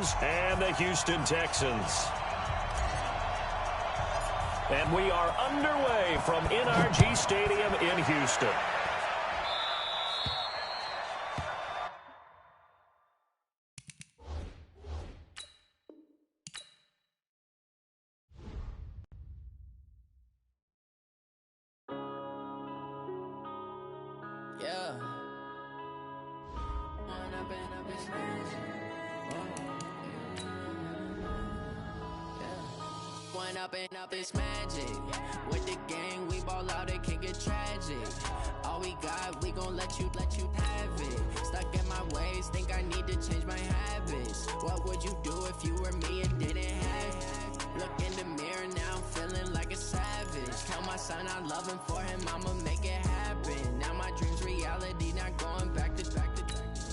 Browns and the Houston Texans. And we are underway from NRG Stadium in Houston. Yeah. One up and up is magic. With the gang, we ball out, it can get tragic. All we got, we gon' let you have it. Stuck in my ways, think I need to change my habits. What would you do if you were me and didn't have it? Look in the mirror, now I'm feeling like a savage. Tell my son I love him, for him I'ma make it happen. Now my dream's reality, not going back to.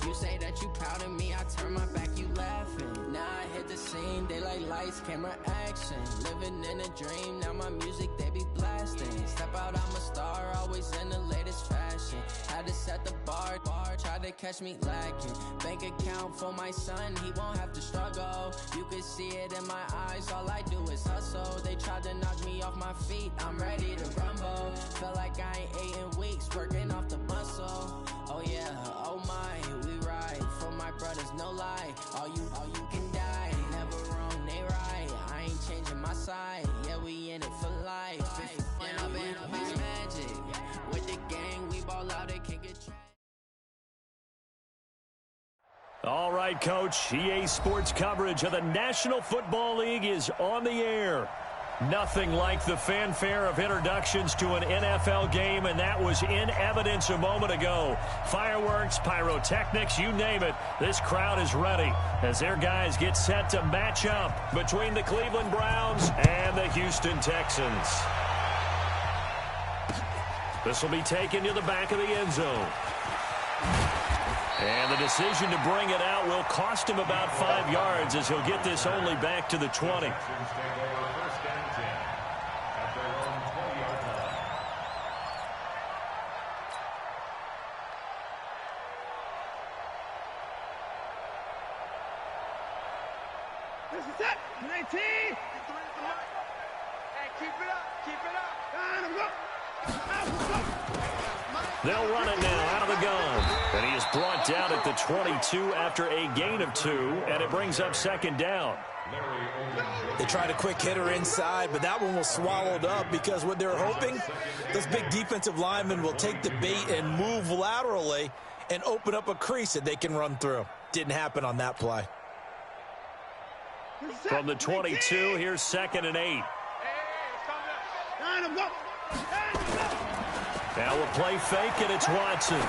You say that you proud of me, I turn my back, you laughing. Now I hit the scene, they like lights, camera, action. Living in a dream, now my music, they be blasting. Step out, I'm a star, always in the latest fashion. Had to set the bar, try to catch me lacking. Bank account for my son, he won't have to struggle. You can see it in my eyes, all I do is hustle. They tried to knock me off my feet, I'm ready to rumble. Felt like I ain't ate in weeks, working off the muscle. Oh yeah, oh my, we ride for my brothers, no lie. All you can die, never wrong, they right. I ain't changing my side, yeah, we in it for life. If up is magic, with the gang, we ball out, it can get tragic. All right, Coach, EA Sports coverage of the National Football League is on the air. Nothing like the fanfare of introductions to an NFL game, and that was in evidence a moment ago. Fireworks, pyrotechnics, you name it. This crowd is ready as their guys get set to match up between the Cleveland Browns and the Houston Texans. This will be taken to the back of the end zone. And the decision to bring it out will cost him about 5 yards as he'll get this only back to the 20. This is it. 19. Hey, keep it up. Keep it up. They'll run it now out of the gun. And he is brought down at the 22 after a gain of 2, and it brings up second down. They tried a quick hitter inside, but that one was swallowed up because what they're hoping, those big defensive linemen will take the bait and move laterally and open up a crease that they can run through. Didn't happen on that play. From the 22, here's 2nd and 8. Now a play fake, and it's Watson.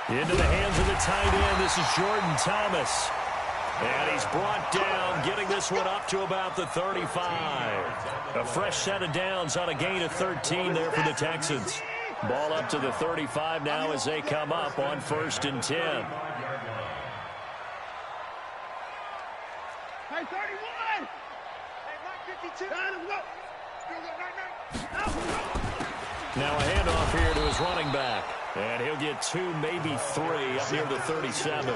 Into the hands of the tight end. This is Jordan Thomas. And he's brought down, getting this one up to about the 35. A fresh set of downs on a gain of 13 there for the Texans. Ball up to the 35 now as they come up on 1st and 10. Hey, 31. Hey, 52. Now a handoff here to his running back. And he'll get 2, maybe 3 up near the 37.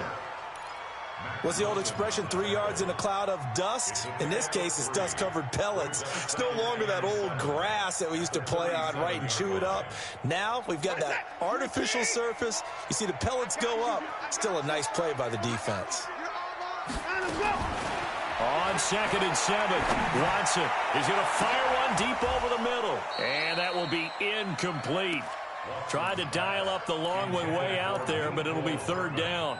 What's the old expression, 3 yards in a cloud of dust? In this case, it's dust-covered pellets. It's no longer that old grass that we used to play on, right, and chew it up. Now we've got that artificial surface. You see the pellets go up. Still a nice play by the defense. On 2nd and 7, Watson is going to fire one deep over the middle. And that will be incomplete. Tried to dial up the long one way out there, but it'll be 3rd down.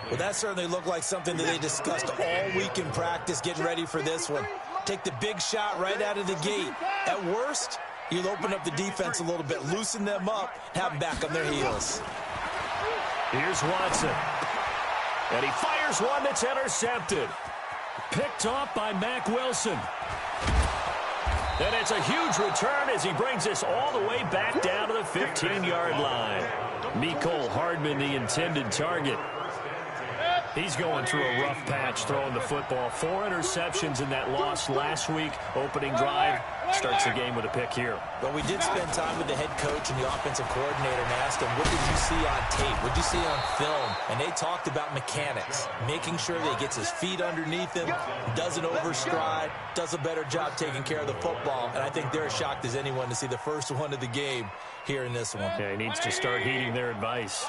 Well, that certainly looked like something that they discussed all week in practice, getting ready for this one. Take the big shot right out of the gate. At worst, you'll open up the defense a little bit, loosen them up, have them back on their heels. Here's Watson. And he fires one that's intercepted. Picked off by Mack Wilson. And it's a huge return as he brings this all the way back down to the 15-yard line. Mecole Hardman, the intended target. He's going through a rough patch throwing the football. 4 interceptions in that loss last week. Opening drive starts the game with a pick here. But we did spend time with the head coach and the offensive coordinator and asked him, what did you see on tape? What did you see on film? And they talked about mechanics, making sure that he gets his feet underneath him, doesn't overstride, does a better job taking care of the football. And I think they're as shocked as anyone to see the first one of the game here in this one. Yeah, he needs to start heeding their advice.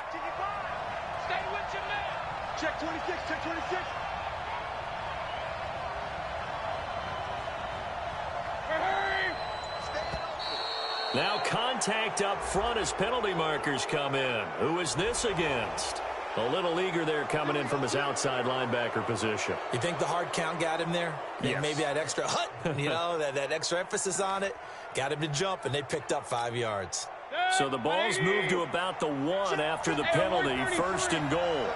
Stay with your man. Check 26, check 26. Now contact up front as penalty markers come in. Who is this against? A little eager there coming in from his outside linebacker position. You think the hard count got him there? Yes. Maybe that extra hut, that extra emphasis on it, got him to jump, and they picked up 5 yards. So the ball's moved to about the 1 after the penalty, 1st and goal.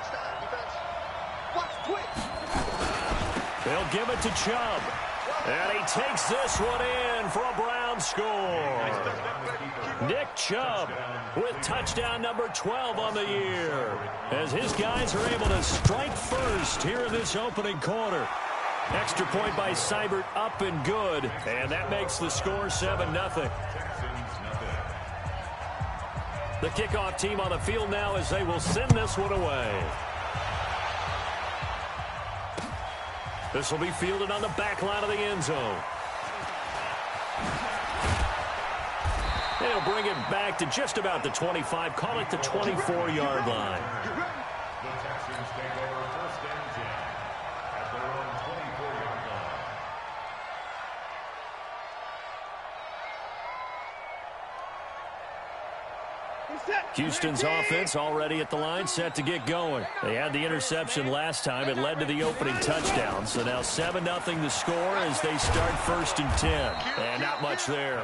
They'll give it to Chubb. And he takes this one in for a Brown score. Nick Chubb with touchdown number 12 on the year, as his guys are able to strike first here in this opening quarter. Extra point by Seibert, up and good, and that makes the score 7-0. The kickoff team on the field now as they will send this one away. This will be fielded on the back line of the end zone. They'll bring it back to just about the 25, call it the 24-yard line. The Texans take over 1st and 10 at their own 24-yard line. Houston's offense already at the line, set to get going. They had the interception last time. It led to the opening touchdown. So now 7-0 the score as they start 1st and 10. And not much there.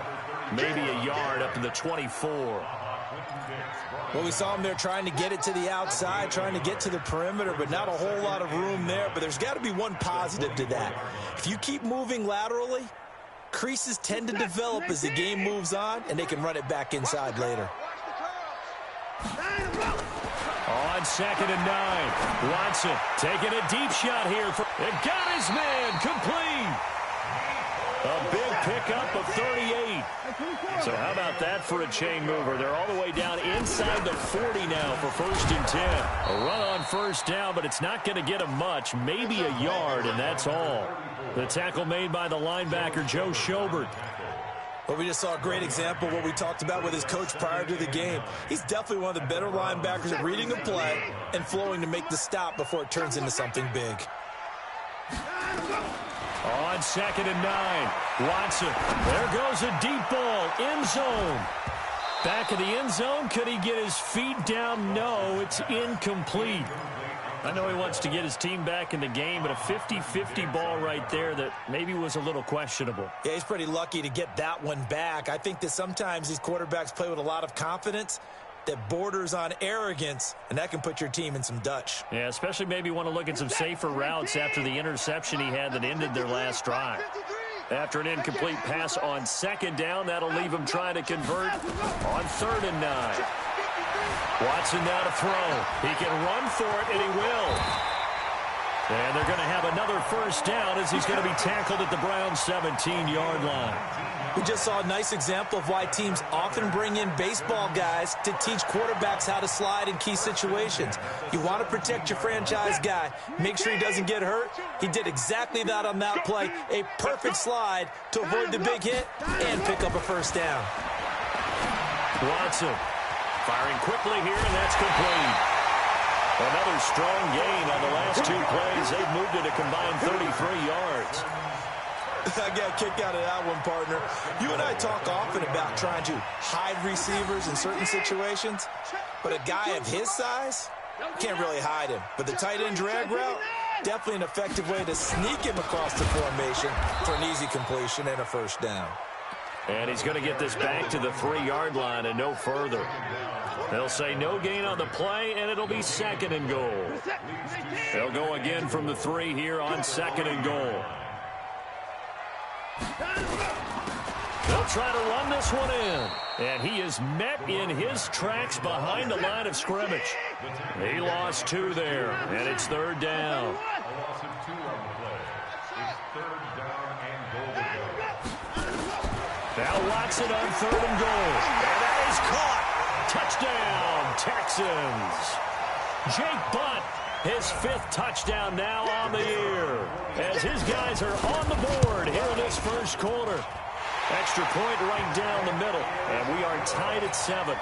Maybe a yard up to the 24. Well, we saw him there trying to get it to the outside, trying to get to the perimeter, but not a whole lot of room there. But there's got to be one positive to that. If you keep moving laterally, creases tend to develop as the game moves on, and they can run it back inside later. On 2nd and 9, Watson taking a deep shot here. And got his man complete. A big pickup of 38. So how about that for a chain mover? They're all the way down inside the 40 now for 1st and 10. A run on 1st down, but it's not going to get him much. Maybe a yard, and that's all. The tackle made by the linebacker, Joe Schobert. Well, we just saw a great example of what we talked about with his coach prior to the game. He's definitely one of the better linebackers at reading the play and flowing to make the stop before it turns into something big. On 2nd and 9, Watson. There goes a deep ball, end zone. Back of the end zone, could he get his feet down? No, it's incomplete. I know he wants to get his team back in the game, but a 50-50 ball right there that maybe was a little questionable. Yeah, he's pretty lucky to get that one back. I think that sometimes these quarterbacks play with a lot of confidence that borders on arrogance, and that can put your team in some Dutch. Yeah, especially maybe want to look at some safer routes after the interception he had that ended their last drive. After an incomplete pass on 2nd down, that'll leave him trying to convert on 3rd and 9. Watson now to throw. He can run for it, and he will. And they're going to have another 1st down as he's going to be tackled at the Browns' 17-yard line. We just saw a nice example of why teams often bring in baseball guys to teach quarterbacks how to slide in key situations. You want to protect your franchise guy. Make sure he doesn't get hurt. He did exactly that on that play. A perfect slide to avoid the big hit and pick up a 1st down. Watson firing quickly here, and that's complete. Another strong gain on the last 2 plays. They've moved it a combined 33 yards. I got a kick out of that one, partner. You and I talk often about trying to hide receivers in certain situations, but a guy of his size can't really hide him. But the tight end drag route, definitely an effective way to sneak him across the formation for an easy completion and a 1st down. And he's going to get this back to the 3-yard line and no further. They'll say no gain on the play, and it'll be 2nd and goal. They'll go again from the 3 here on 2nd and goal. They'll try to run this one in. And he is met in his tracks behind the line of scrimmage. He lost 2 there, and it's 3rd down. A loss of 2 on the play. It's 3rd down and goal to go. Now Watson on 3rd and goal. And that is caught. Touchdown, Texans. Jake Butt, his 5th touchdown now on the year, as his guys are on the board here in this first quarter. Extra point right down the middle, and we are tied at 7.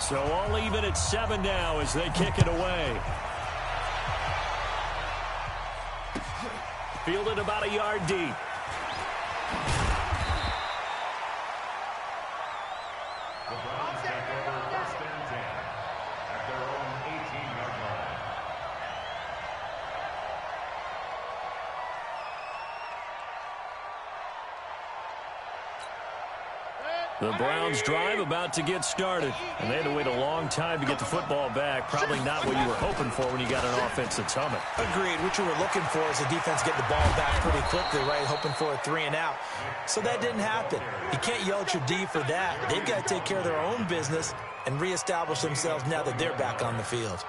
So all even at 7 now as they kick it away. Fielded about a yard deep. The Browns take over 1st and 10 at their own 18-yard line. The Browns drive about to get started, and they had to wait a long time to get the football back. Probably not what you were hoping for when you got an offense that's humming. Agreed. What you were looking for is the defense getting the ball back pretty quickly, right? Hoping for a 3 and out. So that didn't happen. You can't yell at your D for that. They've got to take care of their own business and reestablish themselves now that they're back on the field.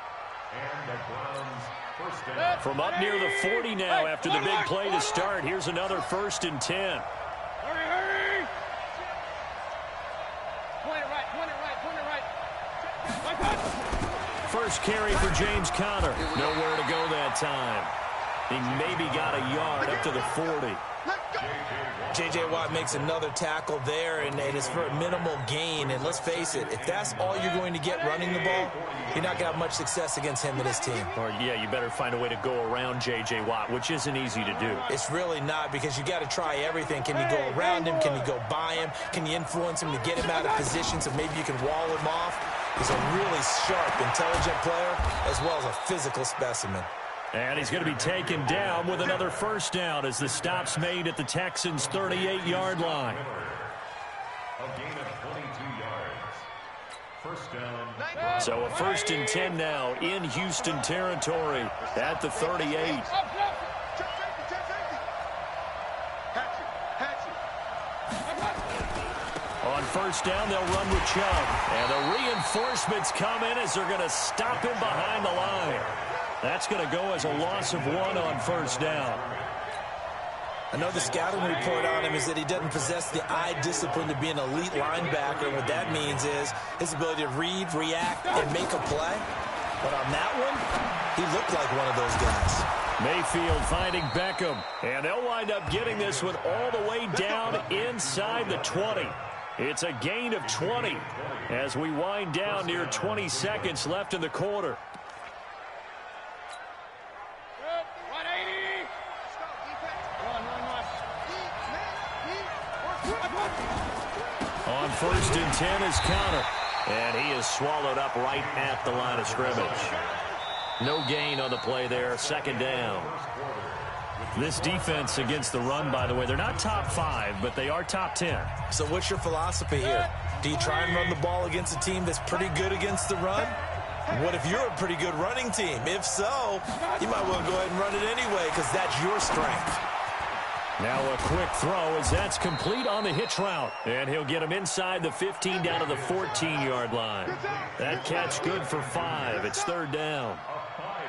And the Browns 1st and From up near the 40 now after the big play to start, here's another 1st and 10. Hurry, hurry! Point it right, point it right, point it right. First carry for James Conner. Nowhere to go that time. He maybe got a yard up to the 40. J.J. Watt makes another tackle there, and it is for a minimal gain. And let's face it, if that's all you're going to get running the ball, you're not going to have much success against him and his team. Or, yeah, you better find a way to go around J.J. Watt, which isn't easy to do. It's really not, because you got to try everything. Can you go around him? Can you go by him? Can you influence him to get him out of position so maybe you can wall him off? He's a really sharp, intelligent player as well as a physical specimen. And he's going to be taken down with another 1st down as the stop's made at the Texans' 38-yard line. a gain of 22 yards. 1st down. So a 1st and 10 now in Houston territory at the 38. On 1st down, they'll run with Chubb. And the reinforcements come in as they're going to stop him behind the line. That's going to go as a loss of 1 on 1st down. I know the scouting report on him is that he doesn't possess the eye discipline to be an elite linebacker. What that means is his ability to read, react, and make a play. But on that one, he looked like one of those guys. Mayfield finding Beckham. And they'll wind up getting this one all the way down inside the 20. It's a gain of 20 as we wind down near 20 seconds left in the quarter. On 1st and 10 is Conner. And he is swallowed up right at the line of scrimmage. No gain on the play there. 2nd down. This defense against the run, by the way, they're not top 5, but they are top 10. So what's your philosophy here? Do you try and run the ball against a team that's pretty good against the run? What if you're a pretty good running team? If so, you might want to go ahead and run it anyway because that's your strength. Now a quick throw as that's complete on the hitch route. And he'll get him inside the 15 down to the 14-yard line. That catch good for 5. It's 3rd down.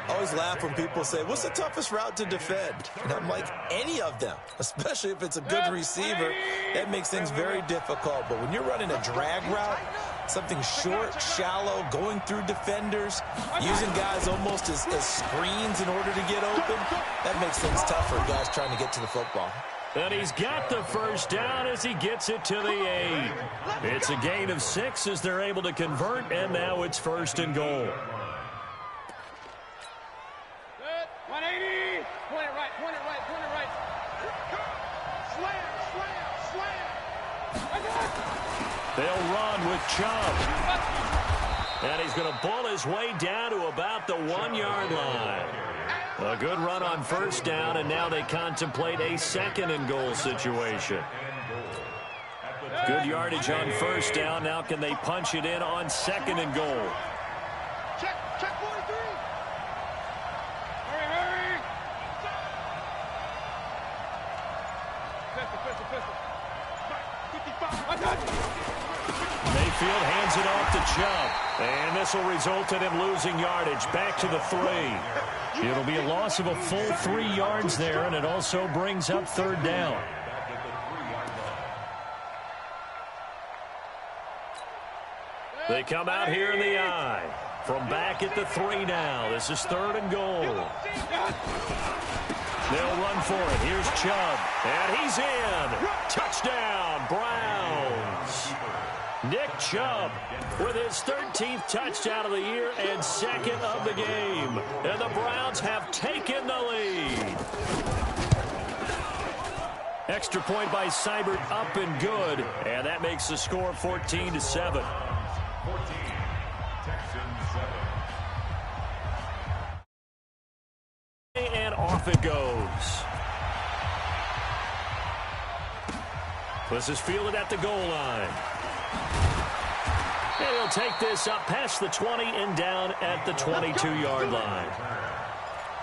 I always laugh when people say, what's the toughest route to defend? And I'm like, any of them, especially if it's a good receiver. That makes things very difficult. But when you're running a drag route, something short, shallow, going through defenders, using guys almost as screens in order to get open, that makes things tough for guys trying to get to the football. And he's got the 1st down as he gets it to the 8. It's a gain of 6 as they're able to convert, and now it's 1st and goal. 180. Point it right, point it right, point it right. Slam, slam, slam. They'll run with Chubb. And he's going to bull his way down to about the 1-yard line. A good run on 1st down, and now they contemplate a 2nd and goal situation. Good yardage on 1st down. Now can they punch it in on 2nd and goal? Check 43. Hurry, hurry. Pistol. backfield, hands it off to Chubb. And this will result in him losing yardage. Back to the 3. It'll be a loss of a full 3 yards there, and it also brings up third down. They come out here in the I. From back at the 3 now. This is 3rd and goal. They'll run for it. Here's Chubb. And he's in. Touchdown, Browns. Nick Chubb with his 13th touchdown of the year and 2nd of the game. And the Browns have taken the lead. Extra point by Seibert, up and good. And that makes the score 14-7. 14, Texans 7. And off it goes. This is fielded at the goal line. And he'll take this up past the 20 and down at the 22-yard line.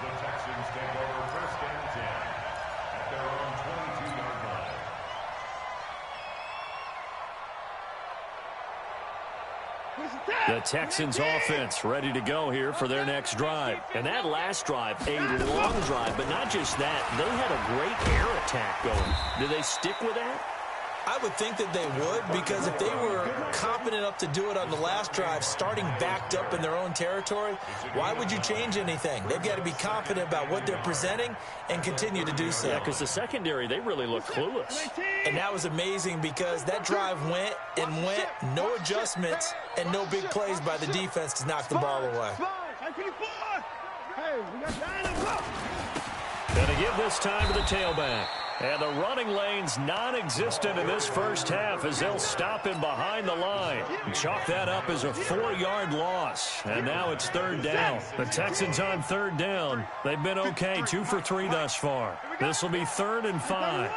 The Texans take over 1st and 10 at their own 22-yard line. The Texans offense ready to go here for their next drive. And that last drive, a long drive, but not just that. They had a great air attack going. Do they stick with that? I would think that they would, because if they were confident enough to do it on the last drive, starting backed up in their own territory, why would you change anything? They've got to be confident about what they're presenting and continue to do so. Yeah, because the secondary, they really look clueless. And that was amazing because that drive went and went, no adjustments, and no big plays by the defense to knock the ball away. Going to give this time to the tailback. And the running lane's non-existent in this first half as they'll stop him behind the line. And chalk that up as a 4-yard loss. And now it's 3rd down. The Texans on 3rd down. They've been okay, 2 for 3 thus far. This will be 3rd and 5.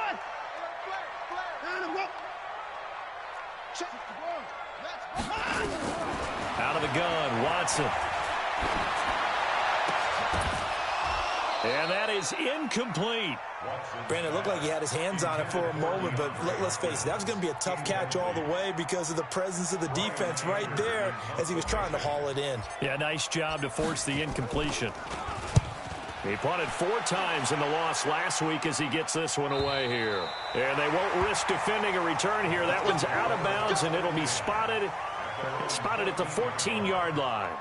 Out of the gun, Watson. And that is incomplete. Brandon, it looked like he had his hands on it for a moment, but let's face it, that was going to be a tough catch all the way because of the presence of the defense right there as he was trying to haul it in. Yeah, nice job to force the incompletion. He punted 4 times in the loss last week as he gets this one away here. And they won't risk defending a return here. That one's out of bounds, and it'll be spotted at the 14-yard line.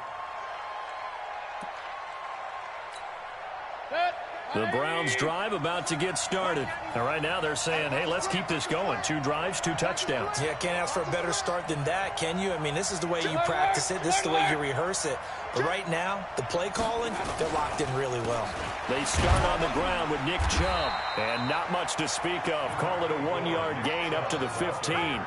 The Browns drive about to get started. And right now they're saying, hey, let's keep this going. 2 drives, 2 touchdowns. Yeah, can't ask for a better start than that, can you? I mean, this is the way you practice it. This is the way you rehearse it. But right now, the play calling, they're locked in really well. They start on the ground with Nick Chubb. And not much to speak of. Call it a 1-yard gain up to the 15.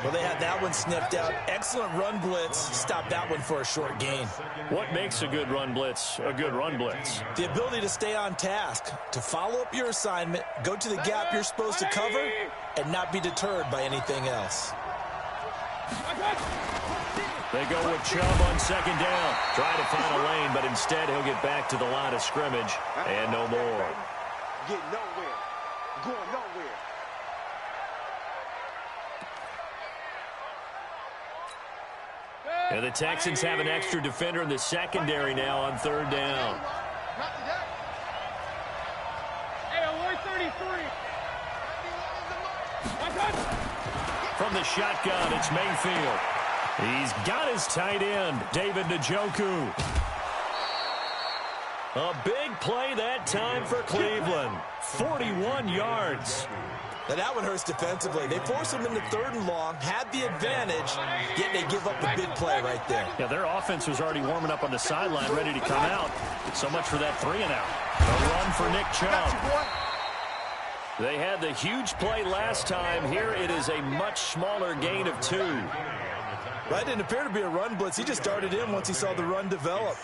Well, they had that one sniffed out. Excellent run blitz. Stopped that one for a short gain. What makes a good run blitz a good run blitz? The ability to stay on task, to follow up your assignment, go to the gap you're supposed to cover, and not be deterred by anything else. They go with Chubb on 2nd down. Try to find a lane, but instead he'll get back to the line of scrimmage and no more. Get nowhere. Going nowhere. And the Texans have an extra defender in the secondary now on 3rd down. From the shotgun, it's Mayfield. He's got his tight end, David Njoku. A big play that time for Cleveland. 41 yards. Now that one hurts defensively. They force them into 3rd and long, had the advantage, yet they give up the big play right there. Yeah, their offense was already warming up on the sideline, ready to come out. So much for that 3-and-out. A run for Nick Chubb. They had the huge play last time. Here it is a much smaller gain of 2. That didn't appear to be a run blitz. He just darted in once he saw the run develop.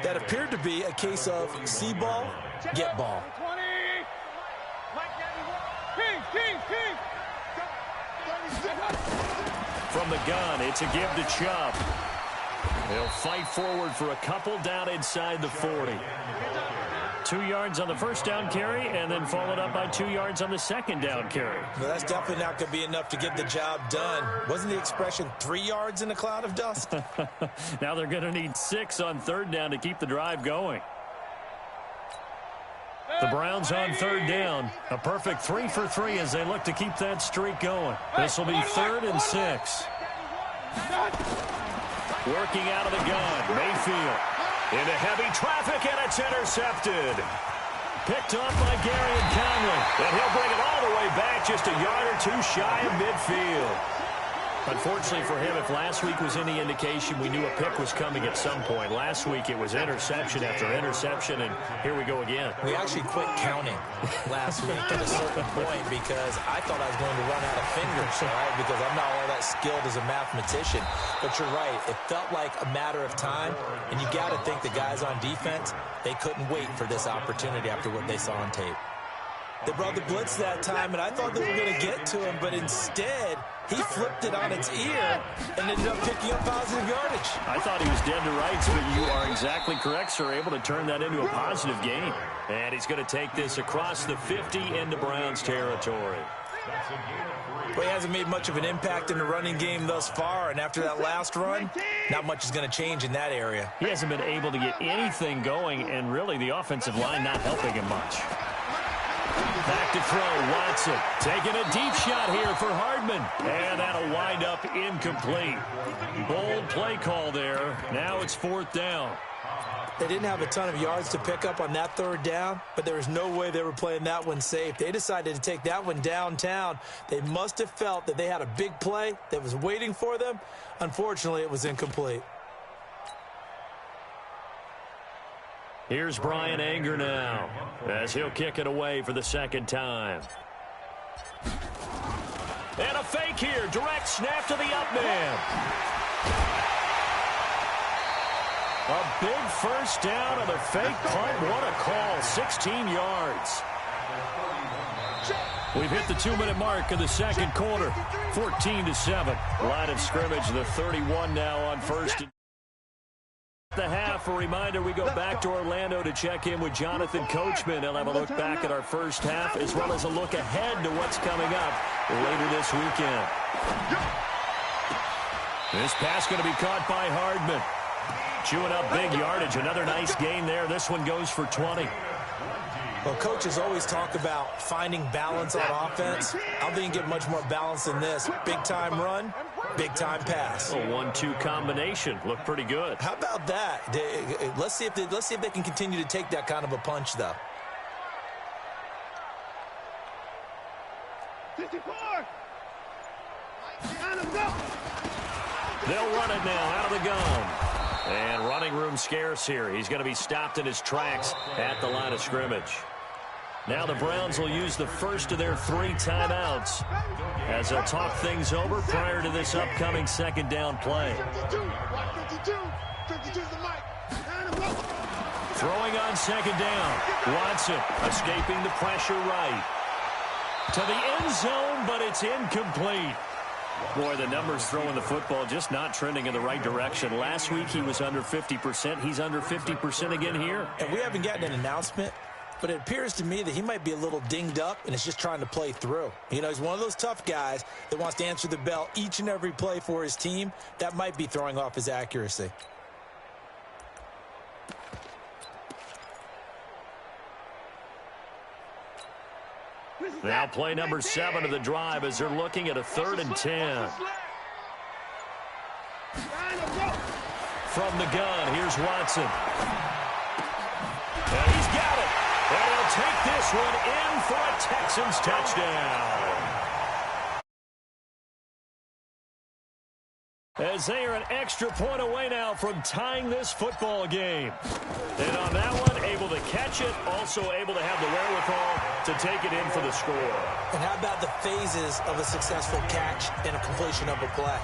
That appeared to be a case of see ball, get ball. From the gun, it's a give to Chubb. He'll fight forward for a couple down inside the 40. 2 yards on the first down carry and then followed up by 2 yards on the second down carry. Well, that's definitely not going to be enough to get the job done. Wasn't the expression 3 yards in a cloud of dust? Now they're going to need 6 on third down to keep the drive going. The Browns on third down. A perfect 3 for 3 as they look to keep that streak going. This will be 3rd and 6. Working out of the gun, Mayfield. Into heavy traffic, and it's intercepted. Picked off by Gary and Conley. And he'll bring it all the way back just a yard or 2 shy of midfield. Unfortunately for him, if last week was any indication, we knew a pick was coming at some point. Last week it was interception after interception, and here we go again. We actually quit counting last week at a certain point because I thought I was going to run out of fingers, all right, because I'm not all that skilled as a mathematician. But you're right. It felt like a matter of time, and you got to think the guys on defense, they couldn't wait for this opportunity after what they saw on tape. They brought the blitz that time, and I thought they were going to get to him, but instead he flipped it on its ear and ended up picking up positive yardage. I thought he was dead to rights, but you are exactly correct, sir. Able to turn that into a positive gain. And he's going to take this across the 50 into Browns territory. Well, he hasn't made much of an impact in the running game thus far, and after that last run, not much is going to change in that area. He hasn't been able to get anything going, and really the offensive line not helping him much. Back to throw, Watson taking a deep shot here for Hardman, and that'll wind up incomplete. Bold play call there. Now it's 4th down. They didn't have a ton of yards to pick up on that 3rd down, but there was no way they were playing that one safe. They decided to take that one downtown. They must have felt that they had a big play that was waiting for them. Unfortunately, it was incomplete. Here's Brian Anger now as he'll kick it away for the 2nd time. And a fake here. Direct snap to the up man. A big first down on the fake punt. What a call. 16 yards. We've hit the 2-minute mark of the 2nd quarter. 14-7. Line of scrimmage, the 31 now on 1st. The half, a reminder, we go back to Orlando to check in with Jonathan Coachman. He'll have a look back at our first half as well as a look ahead to what's coming up later this weekend. This pass going to be caught by Hardman. Chewing up big yardage. Another nice gain there. This one goes for 20. Well, coaches always talk about finding balance on offense. I don't think you get much more balance than this. Big-time run, big-time pass. A 1-2 combination. Looked pretty good. How about that? Let's see if they can continue to take that kind of a punch, though. 54. Line him up. They'll run it now out of the gun. And running room scarce here. He's going to be stopped in his tracks at the line of scrimmage. Now the Browns will use the first of their 3 timeouts as they'll talk things over prior to this upcoming 2nd down play. Throwing on 2nd down. Watson escaping the pressure right. To the end zone, but it's incomplete. Boy, the numbers throwing the football just not trending in the right direction. Last week he was under 50%. He's under 50% again here. And we haven't gotten an announcement, but it appears to me that he might be a little dinged up and is just trying to play through. You know, he's one of those tough guys that wants to answer the bell each and every play for his team. That might be throwing off his accuracy. Now play number 7 of the drive as they're looking at a 3rd and 10. From the gun, here's Watson. And he's got it. And he'll take this one in for a Texans touchdown. As they are an extra point away now from tying this football game. And on that one, able to catch it, also able to have the wherewithal to take it in for the score. And how about the phases of a successful catch and a completion of a play?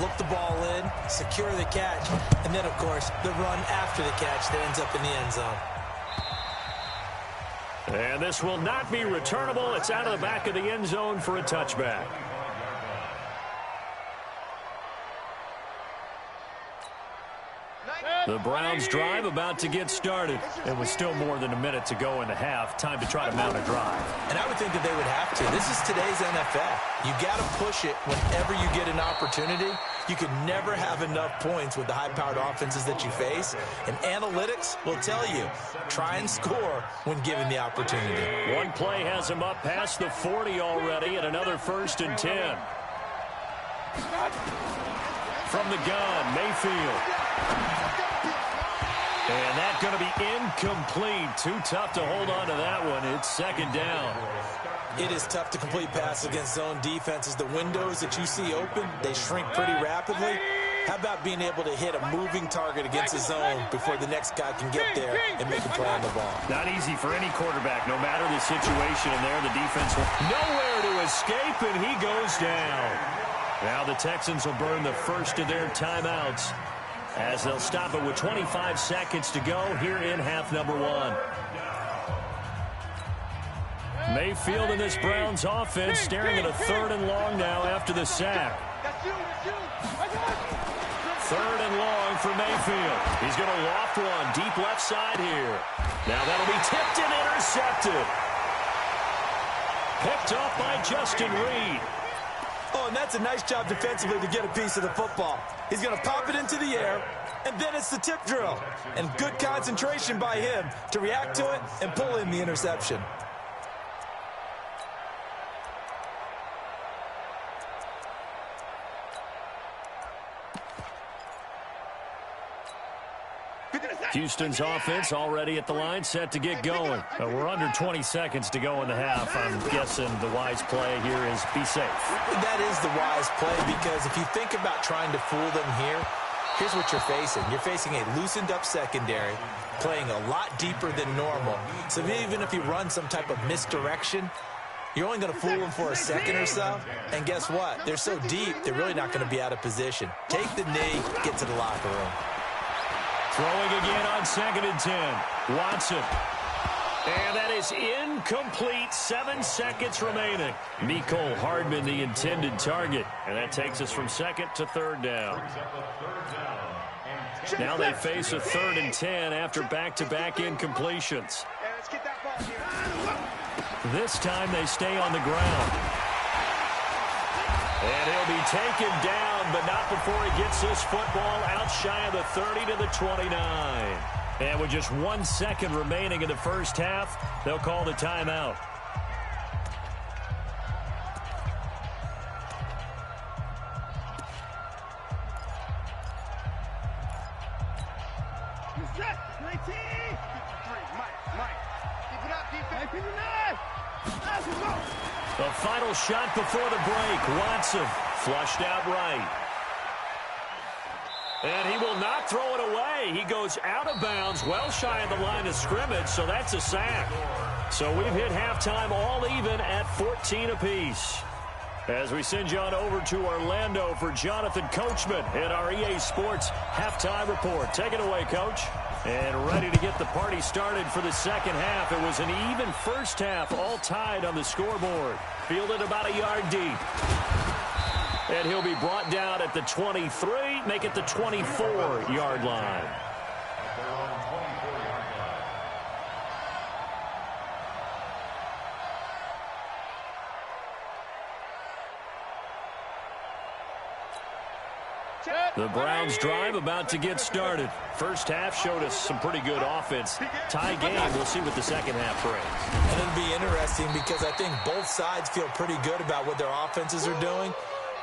Look the ball in, secure the catch, and then, of course, the run after the catch that ends up in the end zone. And this will not be returnable. It's out of the back of the end zone for a touchback. The Browns drive about to get started. It was still more than a minute to go in the half. Time to try to mount a drive. And I would think that they would have to. This is today's NFL. You got to push it whenever you get an opportunity. You can never have enough points with the high-powered offenses that you face. And analytics will tell you, try and score when given the opportunity. One play has him up past the 40 already, and another 1st and 10. From the gun, Mayfield. And that's going to be incomplete. Too tough to hold on to that one. It's 2nd down. It is tough to complete passes against zone defenses. The windows that you see open, they shrink pretty rapidly. How about being able to hit a moving target against a zone before the next guy can get there and make a play on the ball? Not easy for any quarterback, no matter the situation. And there, the defense will nowhere to escape, and he goes down. Now the Texans will burn the first of their timeouts as they'll stop it with 25 seconds to go here in half number 1. Mayfield in this Browns offense staring at a 3rd and long now after the sack. 3rd and long for Mayfield. He's going to loft one deep left side here. Now that'll be tipped and intercepted. Picked off by Justin Reed. Oh, and that's a nice job defensively to get a piece of the football. He's going to pop it into the air, and then it's the tip drill. And good concentration by him to react to it and pull in the interception. Houston's offense already at the line, set to get going. We're under 20 seconds to go in the half. I'm guessing the wise play here is be safe. That is the wise play, because if you think about trying to fool them here, here's what you're facing. You're facing a loosened-up secondary, playing a lot deeper than normal. So even if you run some type of misdirection, you're only going to fool them for a second or so. And guess what? They're so deep, they're really not going to be out of position. Take the knee, get to the locker room. Throwing again on 2nd and 10. Watson. And that is incomplete. 7 seconds remaining. Mecole Hardman, the intended target. And that takes us from 2nd to 3rd down. Now they face a 3rd and 10 after back-to-back incompletions. This time they stay on the ground. And he'll be taken down, but not before he gets this football out shy of the 30 to the 29. And with just 1 second remaining in the first half, they'll call the timeout. The final shot before the break. Watson flushed out right. And he will not throw it away. He goes out of bounds, well shy of the line of scrimmage, so that's a sack. So we've hit halftime all even at 14 apiece. As we send you on over to Orlando for Jonathan Coachman in our EA Sports Halftime Report. Take it away, Coach. And ready to get the party started for the second half. It was an even first half, all tied on the scoreboard. Fielded about a yard deep. And he'll be brought down at the 23, make it the 24-yard line. The Browns drive about to get started. First half showed us some pretty good offense. Tie game, we'll see what the second half brings. And it'll be interesting because I think both sides feel pretty good about what their offenses are doing.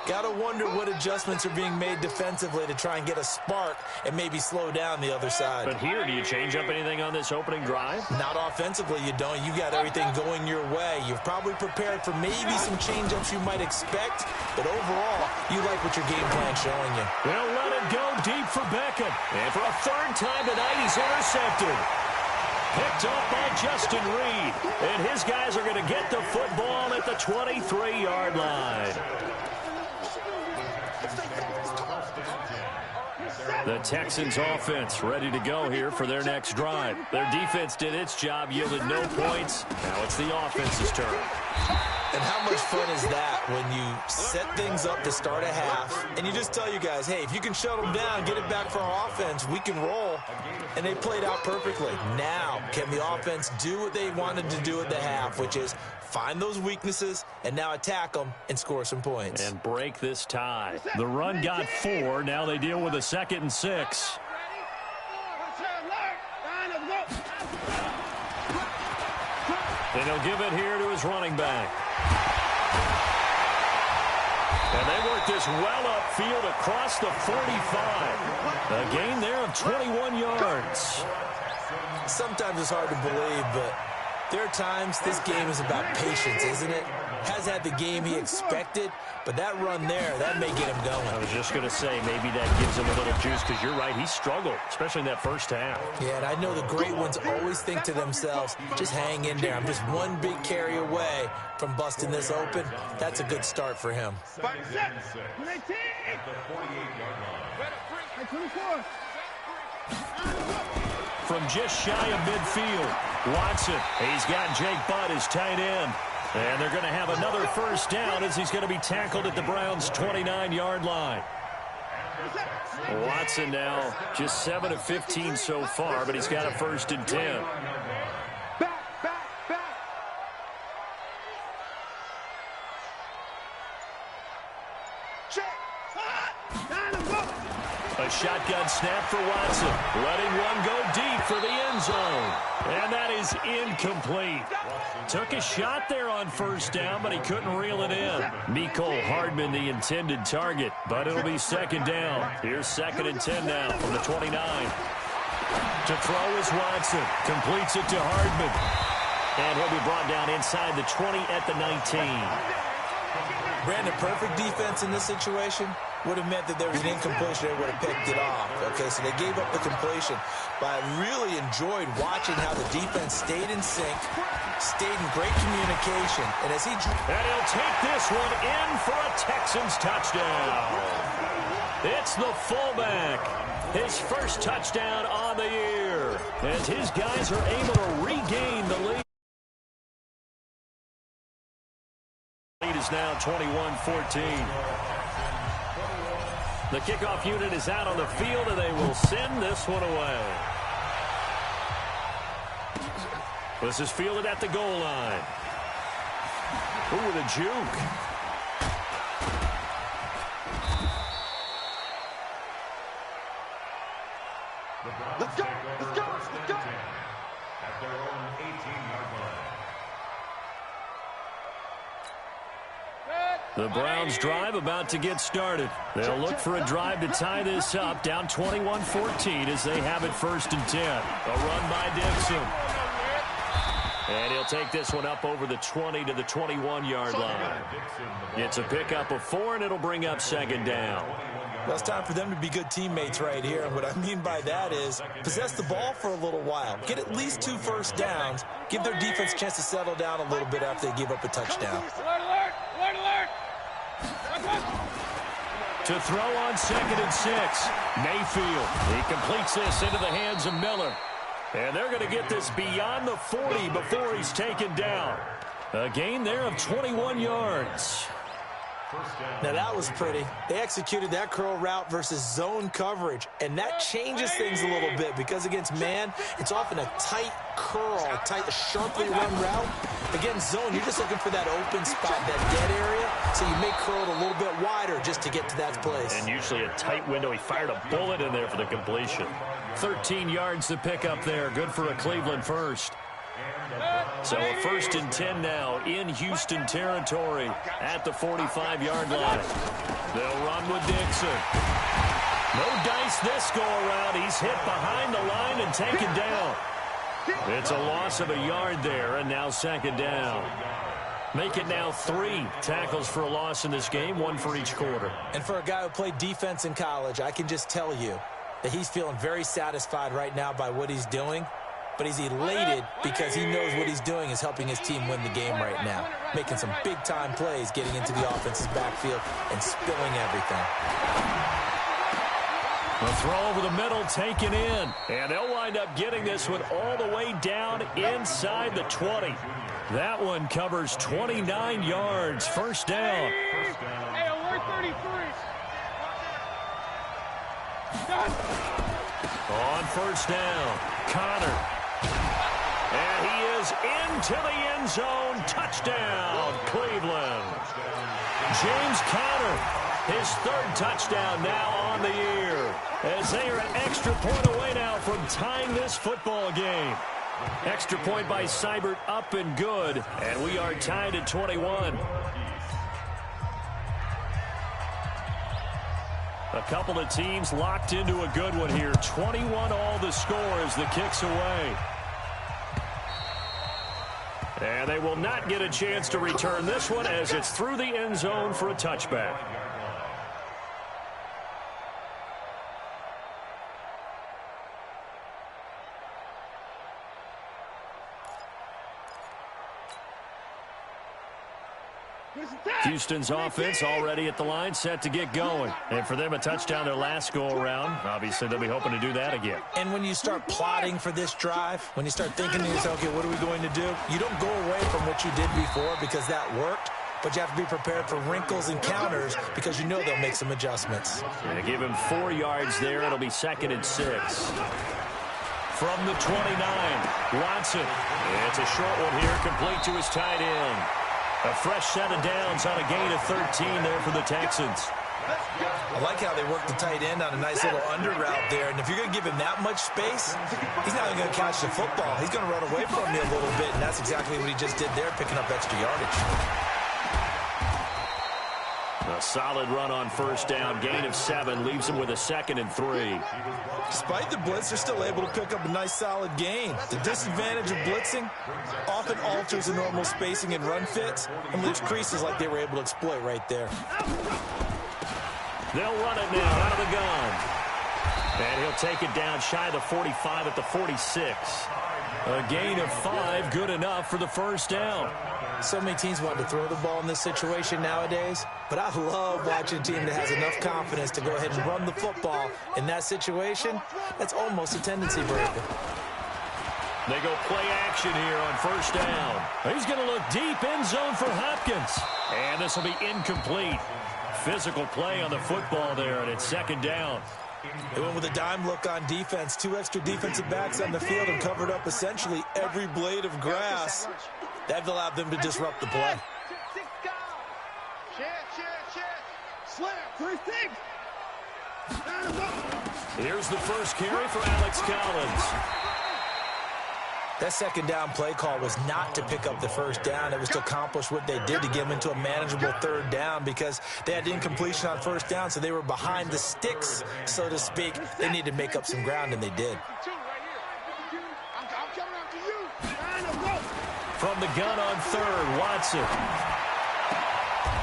Got to wonder what adjustments are being made defensively to try and get a spark and maybe slow down the other side. But here, do you change up anything on this opening drive? Not offensively, you don't. You got everything going your way. You've probably prepared for maybe some change-ups you might expect, but overall, you like what your game plan's showing you. They'll let it go deep for Beckham. And for a third time tonight, he's intercepted. Picked off by Justin Reed. And his guys are going to get the football at the 23-yard line. The Texans offense ready to go here for their next drive. Their defense did its job, yielded no points. Now it's the offense's turn. And how much fun is that when you set things up to start a half and you just tell you guys, hey, if you can shut them down, get it back for our offense, we can roll. And they played out perfectly. Now, can the offense do what they wanted to do at the half, which is find those weaknesses and now attack them and score some points. And break this tie. The run got 4. Now they deal with a 2nd and 6. And he'll give it here to his running back. And they work this well upfield across the 45. A gain there of 21 yards. Sometimes it's hard to believe, but there are times this game is about patience, isn't it? Has had the game he expected, but that run there, that may get him going. I was just going to say, maybe that gives him a little juice, because you're right, he struggled, especially in that first half. Yeah, and I know the great ones always think to themselves, just hang in there. I'm just one big carry away from busting this open. That's a good start for him. From just shy of midfield, Watson, he's got Jake Butt, his tight end. And they're going to have another first down as he's going to be tackled at the Browns' 29-yard line. Watson now just 7 of 15 so far, but he's got a 1st and 10. A shotgun snap for Watson, letting one go deep for the end zone. And that is incomplete. Took a shot there on first down, but he couldn't reel it in. Mecole Hardman, the intended target, but it'll be 2nd down. Here's 2nd and 10 now from the 29. To throw is Watson. Completes it to Hardman. And he'll be brought down inside the 20 at the 19. Brandon, perfect defense in this situation would have meant that there was an incompletion. They would have picked it off. Okay, so they gave up the completion. But I really enjoyed watching how the defense stayed in sync, stayed in great communication. And as and he'll take this one in for a Texans touchdown. It's the fullback. His first touchdown on the year. As his guys are able to regain the lead. Lead is now 21-14. The kickoff unit is out on the field, and they will send this one away. This is fielded at the goal line. Ooh, with a juke. Let's go! Let's go! Let's go! At their own 18-yard line. The Browns drive about to get started. They'll look for a drive to tie this up, down 21-14 as they have it 1st and 10. A run by Dixon. And he'll take this one up over the 20 to the 21-yard line. It's a pickup of 4, and it'll bring up 2nd down. well, it's time for them to be good teammates right here. And what I mean by that is possess the ball for a little while. Get at least 2 first downs. Give their defense a chance to settle down a little bit after they give up a touchdown. Alert, alert, alert, alert. To throw on 2nd and 6. Mayfield. He completes this into the hands of Miller. And they're going to get this beyond the 40 before he's taken down. A gain there of 21 yards. Now that was pretty. They executed that curl route versus zone coverage, and that changes things a little bit because against man, it's often a tight curl, tight, sharply run route. Against zone, you're just looking for that open spot, that dead area, so you may curl it a little bit wider just to get to that place. And usually a tight window. He fired a bullet in there for the completion. 13 yards to pick up there. Good for a Cleveland first. So a 1st and 10 now in Houston territory at the 45-yard line. They'll run with Dixon. No dice this go-around. He's hit behind the line and taken down. It's a loss of a yard there, and now 2nd down. Make it now 3 tackles for a loss in this game, 1 for each quarter. And for a guy who played defense in college, I can just tell you that he's feeling very satisfied right now by what he's doing. But he's elated because he knows what he's doing is helping his team win the game right now. Making some big-time plays, getting into the offense's backfield and spilling everything. The throw over the middle taken in. And they'll wind up getting this one all the way down inside the 20. That one covers 29 yards. First down. Hey, alert 33. On first down, Connor. And he is into the end zone. Touchdown, Cleveland. James Conner, his third touchdown now on the year, as they are an extra point away now from tying this football game. Extra point by Seibert up and good, and we are tied at 21. A couple of teams locked into a good one here. 21 all the score as the kick's away. And they will not get a chance to return this one as it's through the end zone for a touchback. Houston's offense already at the line, set to get going. And for them, a touchdown their last go-around. Obviously, they'll be hoping to do that again. And when you start plotting for this drive, when you start thinking to yourself, okay, what are we going to do? You don't go away from what you did before because that worked, but you have to be prepared for wrinkles and counters because you know they'll make some adjustments. They give him 4 yards there. It'll be 2nd and 6. From the 29, Watson. It's a short one here, complete to his tight end. A fresh set of downs on a gain of 13 there for the Texans. I like how they work the tight end on a nice little under route there. And if you're going to give him that much space, he's not even going to catch the football. He's going to run away from you a little bit, and that's exactly what he just did there, picking up extra yardage. A solid run on first down. Gain of 7 leaves him with a 2nd and 3. Despite the blitz, they're still able to pick up a nice solid gain. The disadvantage of blitzing often alters the normal spacing and run fits and leaves creases like they were able to exploit right there. They'll run it now out of the gun. And he'll take it down shy of the 45 at the 46. A gain of 5, good enough for the first down. So many teams want to throw the ball in this situation nowadays, but I love watching a team that has enough confidence to go ahead and run the football. In that situation, that's almost a tendency breaker. They go play action here on first down. He's going to look deep end zone for Hopkins. And this will be incomplete. Physical play on the football there, and it's 2nd down. They went with a dime look on defense. 2 extra defensive backs on the field and covered up essentially every blade of grass. That allowed them to disrupt the play. Here's the first carry for Alex Collins. That 2nd down play call was not to pick up the first down. It was to accomplish what they did to get them into a manageable 3rd down because they had incompletion on first down, so they were behind the sticks, so to speak. They needed to make up some ground, and they did. From the gun on 3rd, Watson.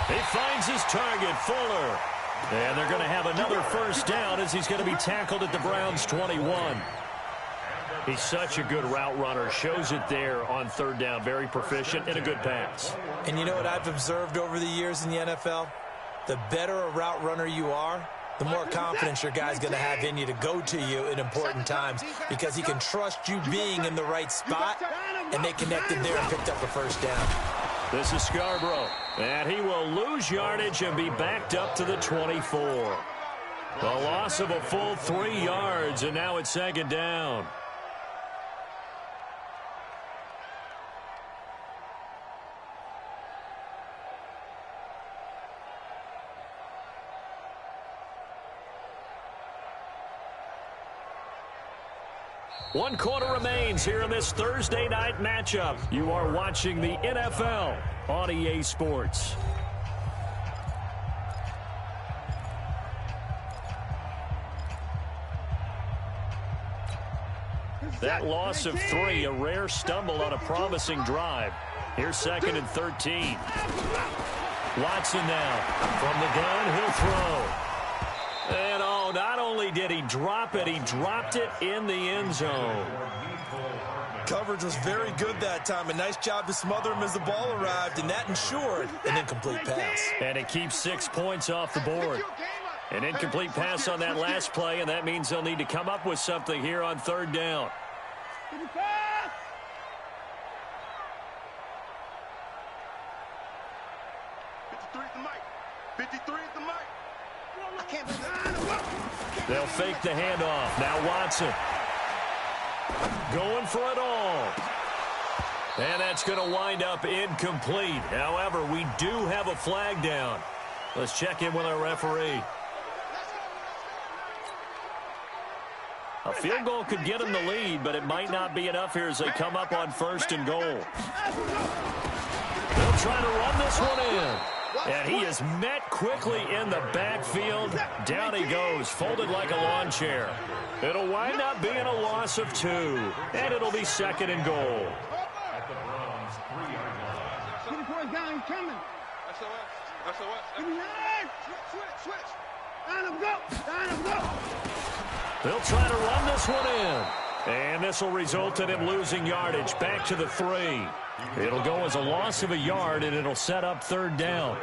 He finds his target, Fuller. And they're going to have another first down as he's going to be tackled at the Browns' 21. He's such a good route runner. Shows it there on 3rd down. Very proficient and a good pass. And you know what I've observed over the years in the NFL? The better a route runner you are, the more confidence your guy's going to have in you to go to you in important times because he can trust you being in the right spot, and they connected there and picked up a first down. This is Scarborough, and he will lose yardage and be backed up to the 24. A loss of a full 3 yards, and now it's 2nd down. One quarter remains here in this Thursday night matchup. You are watching the NFL on EA Sports. That loss of 3, a rare stumble on a promising drive. Here's 2nd and 13. Watson now from the gun, he'll throw. And oh, not only did he drop it, he dropped it in the end zone. Coverage was very good that time. A nice job to smother him as the ball arrived, and that ensured an incomplete pass. And it keeps 6 points off the board. An incomplete pass on that last play, and that means they'll need to come up with something here on third down. 53 at the mic. 53 at the mic. I can't believe They'll fake the handoff. Now Watson. Going for it all. And that's going to wind up incomplete. However, we do have a flag down. Let's check in with our referee. A field goal could get them the lead, but it might not be enough here as they come up on first and goal. They'll try to run this one in. And he is met quickly in the backfield. Down he goes, folded like a lawn chair. It'll wind up being a loss of 2. And it'll be second and goal. At the Browns' 3-yard line. Points down, he's coming. SOS. Switch. Line up, go. They'll try to run this one in. And this will result in him losing yardage back to the 3. It'll go as a loss of a yard, and it'll set up third down.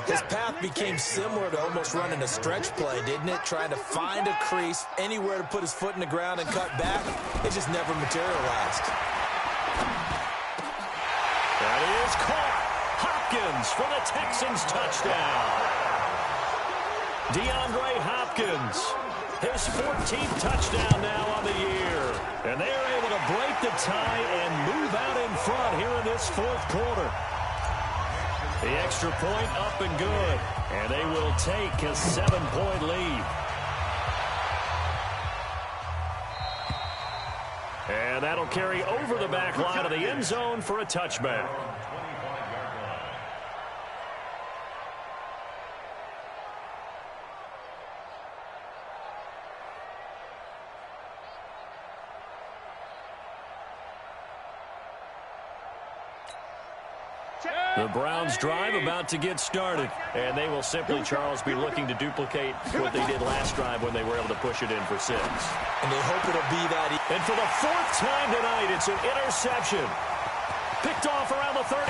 His path became similar to almost running a stretch play, didn't it? Trying to find a crease, anywhere to put his foot in the ground and cut back. It just never materialized. That is caught. Hopkins for the Texans touchdown. DeAndre Hopkins. His 14th touchdown now on the year. And they are able to break the tie and move out in front here in this fourth quarter. The extra point up and good. And they will take a 7-point lead. And that'll carry over the back line of the end zone for a touchback. The Browns drive about to get started, and they will simply, Charles, be looking to duplicate what they did last drive when they were able to push it in for 6. And they hope it'll be that. And for the 4th time tonight, it's an interception. Picked off around the 37.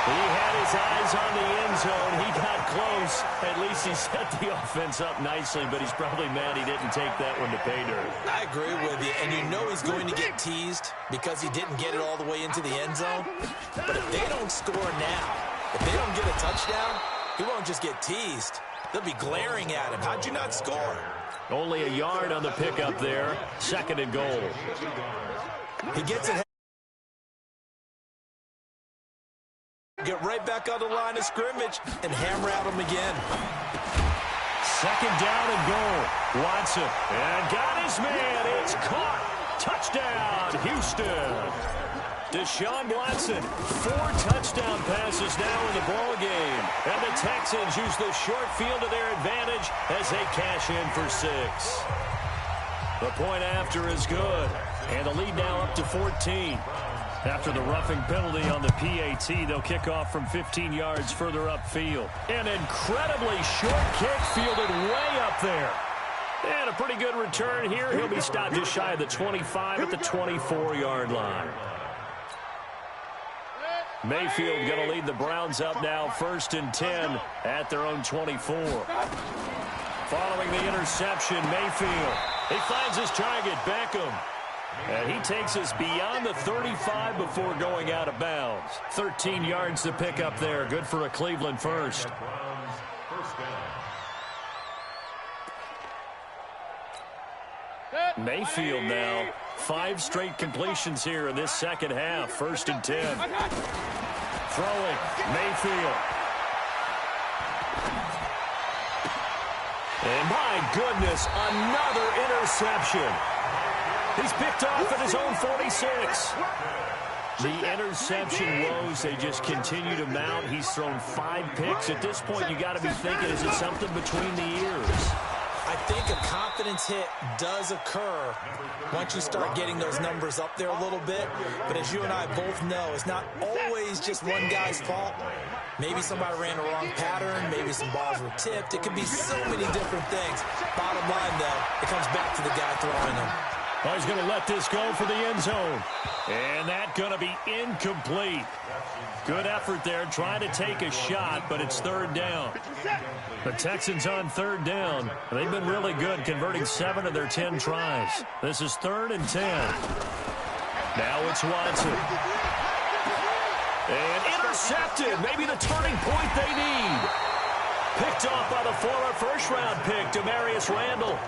He had his eyes on the end zone. He got close. At least he set the offense up nicely, but he's probably mad he didn't take that one to pay dirt. I agree with you, and you know he's going to get teased because he didn't get it all the way into the end zone. But if they don't score now, if they don't get a touchdown, he won't just get teased. They'll be glaring at him. How'd you not score? Only a yard on the pickup there. Second and goal. He gets it. Get right back on the line of scrimmage and hammer at him again. Second down and goal. Watson. And got his man. It's caught. Touchdown, Houston. Deshaun Watson, 4 touchdown passes now in the ball game. And the Texans use the short field to their advantage as they cash in for 6. The point after is good. And the lead now up to 14. After the roughing penalty on the PAT, they'll kick off from 15 yards further upfield. An incredibly short kick fielded way up there. And a pretty good return here. He'll be stopped just shy of the 25 at the 24-yard line. Mayfield going to lead the Browns up now 1st and 10 at their own 24. Following the interception, Mayfield. He finds his target, Beckham. And he takes us beyond the 35 before going out of bounds. 13 yards to pick up there. Good for a Cleveland first. Mayfield now. 5 straight completions here in this second half. 1st and 10. Throwing. Mayfield. And my goodness, another interception. He's picked off at his own 46. The interception woes, they just continue to mount. He's thrown 5 picks. At this point, you got to be thinking, is it something between the ears? I think a confidence hit does occur once you start getting those numbers up there a little bit. But as you and I both know, it's not always just one guy's fault. Maybe somebody ran a wrong pattern. Maybe some balls were tipped. It could be so many different things. Bottom line, though, it comes back to the guy throwing them. Oh, he's going to let this go for the end zone. And that's going to be incomplete. Good effort there, trying to take a shot, but it's third down. The Texans on third down. They've been really good, converting 7 of their 10 tries. This is 3rd and 10. Now it's Watson. And intercepted. Maybe the turning point they need. Picked off by the former first-round pick, Demarius Randall.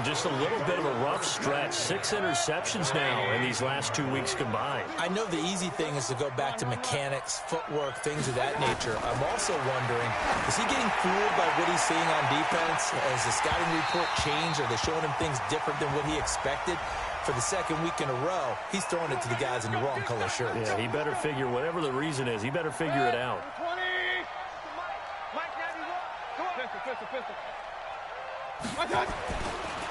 Just a little bit of a rough stretch. 6 interceptions now in these last 2 weeks combined. I know the easy thing is to go back to mechanics, footwork, things of that nature. I'm also wondering, is he getting fooled by what he's seeing on defense? Has the scouting report changed? Are they showing him things different than what he expected? For the second week in a row, he's throwing it to the guys in the wrong color shirts. Yeah, he better figure, whatever the reason is, he better figure it out.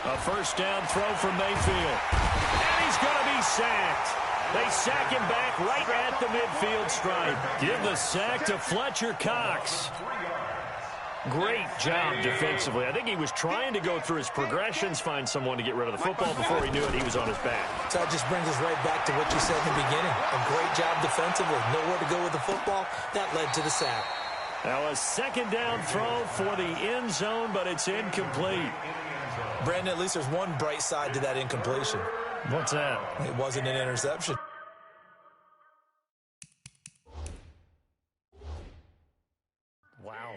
A first down throw from Mayfield. And he's going to be sacked. They sack him back right at the midfield stripe. Give the sack to Fletcher Cox. Great job defensively. I think he was trying to go through his progressions, find someone to get rid of the football. Before he knew it, he was on his back. So that just brings us right back to what you said in the beginning. A great job defensively. Nowhere to go with the football. That led to the sack. Now a second down throw for the end zone, but it's incomplete. Brandon, at least there's one bright side to that incompletion. What's that? It wasn't an interception. Wow.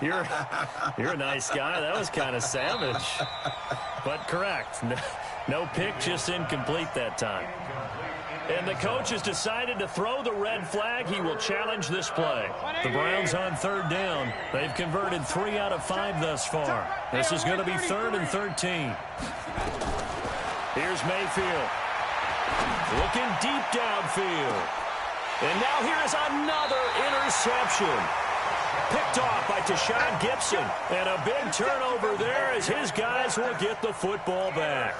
You're a nice guy. That was kind of savage. But correct. No pick, just incomplete that time. And the coach has decided to throw the red flag. He will challenge this play. The Browns on third down. They've converted 3 out of 5 thus far. This is going to be 3rd and 13. Here's Mayfield. Looking deep downfield. And now here's another interception. Picked off by Tashawn Gibson. And a big turnover there as his guys will get the football back.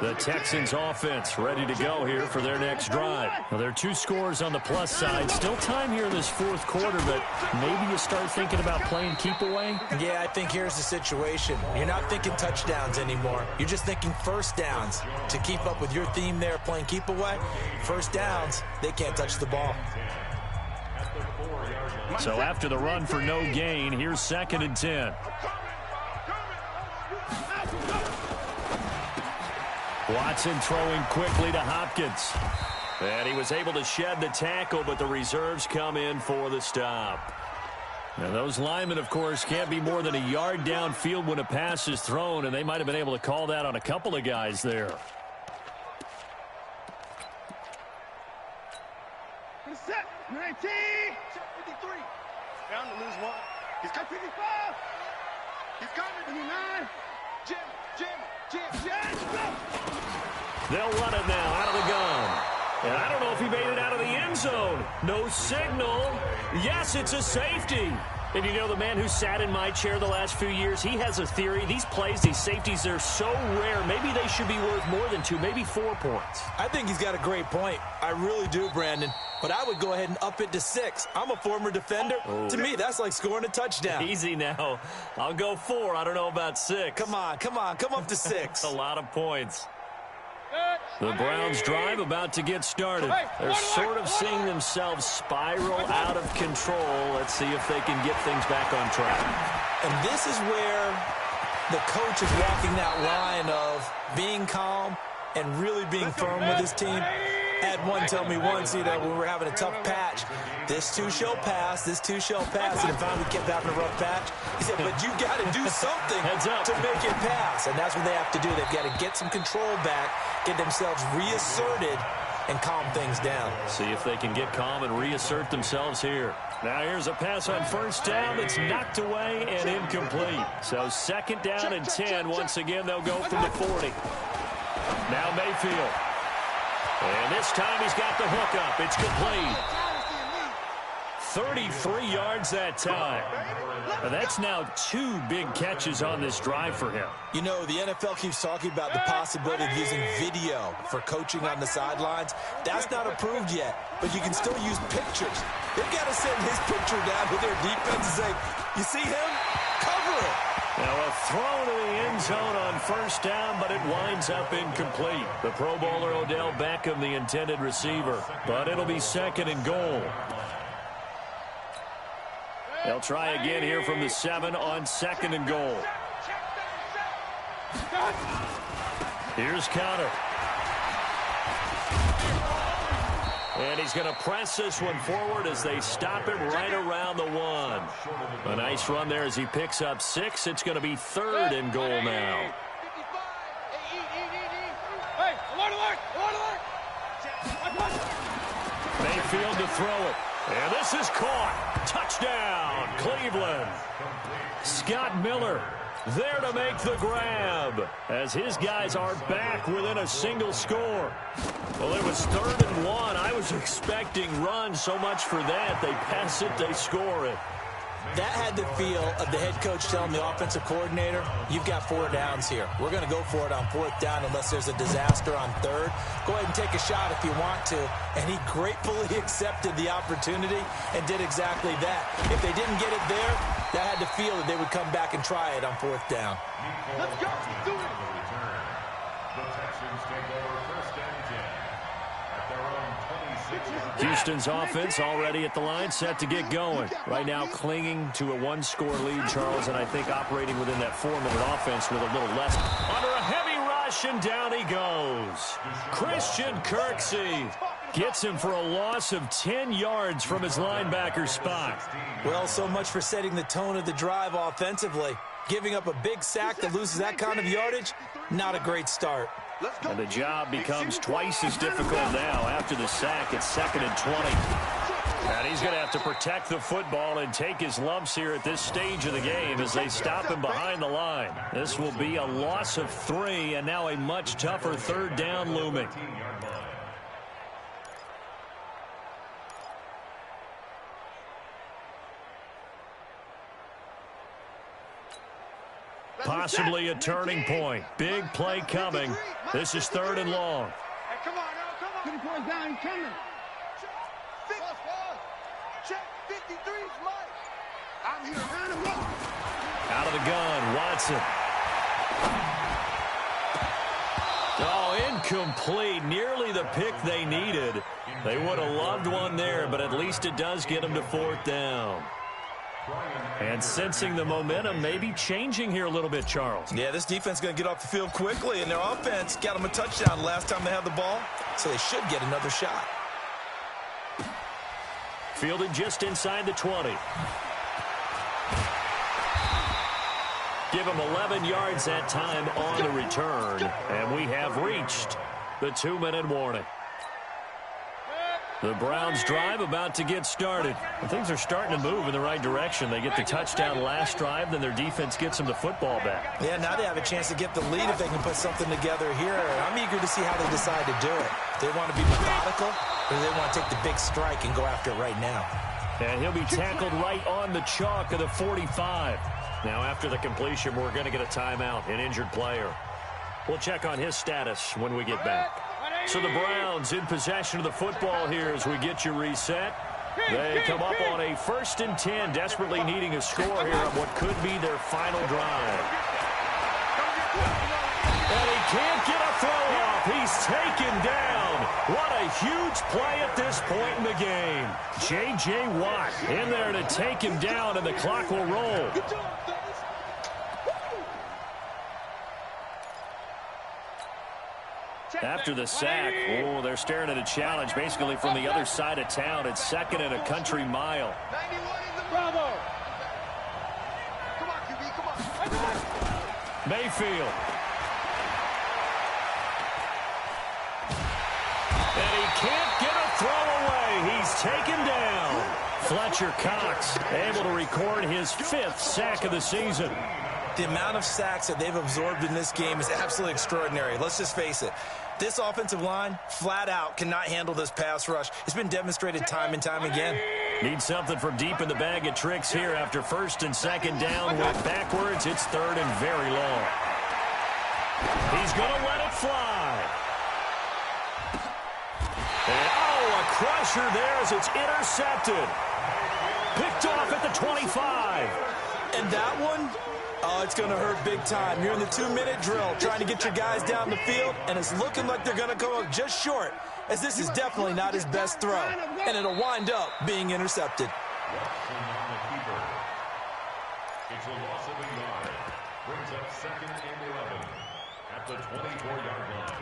The Texans offense ready to go here for their next drive. Well, there are 2 scores on the plus side. Still time here in this 4th quarter, but maybe you start thinking about playing keep away? Yeah, I think here's the situation. You're not thinking touchdowns anymore. You're just thinking first downs. To keep up with your theme there, playing keep away, first downs, they can't touch the ball. So after the run for no gain, here's 2nd and 10. Watson throwing quickly to Hopkins. And he was able to shed the tackle, but the reserves come in for the stop. Now, those linemen, of course, can't be more than a yard downfield when a pass is thrown, and they might have been able to call that on a couple of guys there. Set 19. Check 53. Down to lose 1. He's got 55. He's coming. 59. Jim. They'll run it now out of the gun. And I don't know if he made it out of the end zone. No signal. Yes, it's a safety. And you know, the man who sat in my chair the last few years, he has a theory. These plays, these safeties, they're so rare. Maybe they should be worth more than 2, maybe 4 points. I think he's got a great point. I really do, Brandon. But I would go ahead and up it to 6. I'm a former defender. Oh. To me, that's like scoring a touchdown. Easy now. I'll go 4. I don't know about 6. Come on. Come up to 6. A lot of points. The Browns drive about to get started. They're sort of seeing themselves spiral out of control. Let's see if they can get things back on track. And this is where the coach is walking that line of being calm and really being firm with his team. I had one tell me once, when we were having a tough patch, this too shall pass, this too shall pass. And finally we kept having a rough patch. He said, but you got to do something to make it pass. And that's what they have to do. They've got to get some control back, get themselves reasserted, and calm things down. See if they can get calm and reassert themselves here. Now here's a pass on first down that's knocked away and incomplete. So 2nd down and 10. Once again, they'll go from the 40. Now Mayfield. And this time he's got the hook up. It's complete. 33 yards that time. And that's now 2 big catches on this drive for him. You know, the NFL keeps talking about the possibility of using video for coaching on the sidelines. That's not approved yet, but you can still use pictures. They've got to send his picture down to their defense and say, you see him? Cover it. Now a throw to the end zone on first down, but it winds up incomplete. The Pro Bowler Odell Beckham, the intended receiver, but it'll be 2nd and goal. They'll try again here from the 7 on 2nd and goal. Here's Conner. And he's going to press this one forward as they stop him right around the 1. A nice run there as he picks up 6. It's going to be 3rd and goal now. Mayfield to throw it. And this is caught. Touchdown, Cleveland. Scott Miller there to make the grab as his guys are back within a single score. Well, it was 3rd and 1. I was expecting runs, so much for that. They pass it, they score it. That had the feel of the head coach telling the offensive coordinator, you've got 4 downs here. We're going to go for it on 4th down unless there's a disaster on 3rd. Go ahead and take a shot if you want to. And he gratefully accepted the opportunity and did exactly that. If they didn't get it there, that had the feel that they would come back and try it on 4th down. Let's go. Do it. The Texans take over 1st and 10 at their own 26. Houston's offense already at the line, set to get going. Right now clinging to a 1-score lead, Charles, and I think operating within that 4-minute offense with a little less. Under a heavy rush, and down he goes. Christian Kirksey gets him for a loss of 10 yards from his linebacker spot. Well, so much for setting the tone of the drive offensively. Giving up a big sack that loses that kind of yardage, not a great start. And the job becomes twice as difficult now after the sack. It's 2nd and 20. And he's going to have to protect the football and take his lumps here at this stage of the game as they stop him behind the line. This will be a loss of 3, and now a much tougher 3rd down looming. Possibly a turning point. Big play coming. This is 3rd and long. Hey, come on, now, come on. 20 points down, he's coming. Check 53's Mike. I'm here, round him up. Out of the gun, Watson. Oh, incomplete. Nearly the pick they needed. They would have loved one there, but at least it does get them to 4th down. And sensing the momentum, maybe changing here a little bit, Charles. Yeah, this defense is going to get off the field quickly, and their offense got them a touchdown last time they had the ball, so they should get another shot. Fielded just inside the 20. Give him 11 yards that time on the return, and we have reached the 2-minute warning. The Browns drive about to get started. Well, things are starting to move in the right direction. They get the touchdown last drive, then their defense gets them the football back. Yeah, now they have a chance to get the lead if they can put something together here. I'm eager to see how they decide to do it. They want to be methodical, or they want to take the big strike and go after it right now. And he'll be tackled right on the chalk of the 45. Now, after the completion, we're going to get a timeout, an injured player. We'll check on his status when we get back. So the Browns in possession of the football here as we get you reset. They come up on a 1st and 10, desperately needing a score here on what could be their final drive. And he can't get a throw off. He's taken down. What a huge play at this point in the game. J.J. Watt in there to take him down, and the clock will roll. After the sack, oh, they're staring at a challenge basically from the other side of town. It's 2nd and a country mile. 91 in the Bravo. Come on, QB, come on. Mayfield. And he can't get a throw away. He's taken down. Fletcher Cox able to record his 5th sack of the season. The amount of sacks that they've absorbed in this game is absolutely extraordinary. Let's just face it. This offensive line, flat out, cannot handle this pass rush. It's been demonstrated time and time again. Need something from deep in the bag of tricks here after 1st and 2nd down. Went backwards. It's 3rd and very long. He's going to let it fly. And, oh, a crusher there as it's intercepted. Picked off at the 25. And that one, Oh, it's going to hurt big time. You're in the 2-minute drill trying to get your guys down the field, and it's looking like they're going to come up just short, as this is definitely not his best throw, and it'll wind up being intercepted. It's a loss of a yard. Brings up 2nd and 11 at the 24-yard line.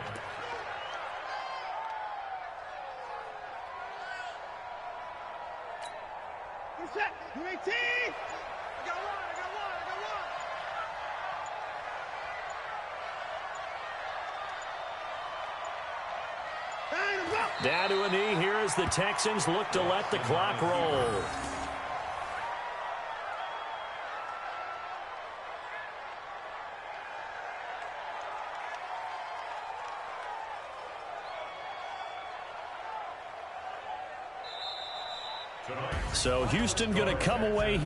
Set. You're 18. I got one. Down to a knee here as the Texans look to let the clock roll. So Houston going to come away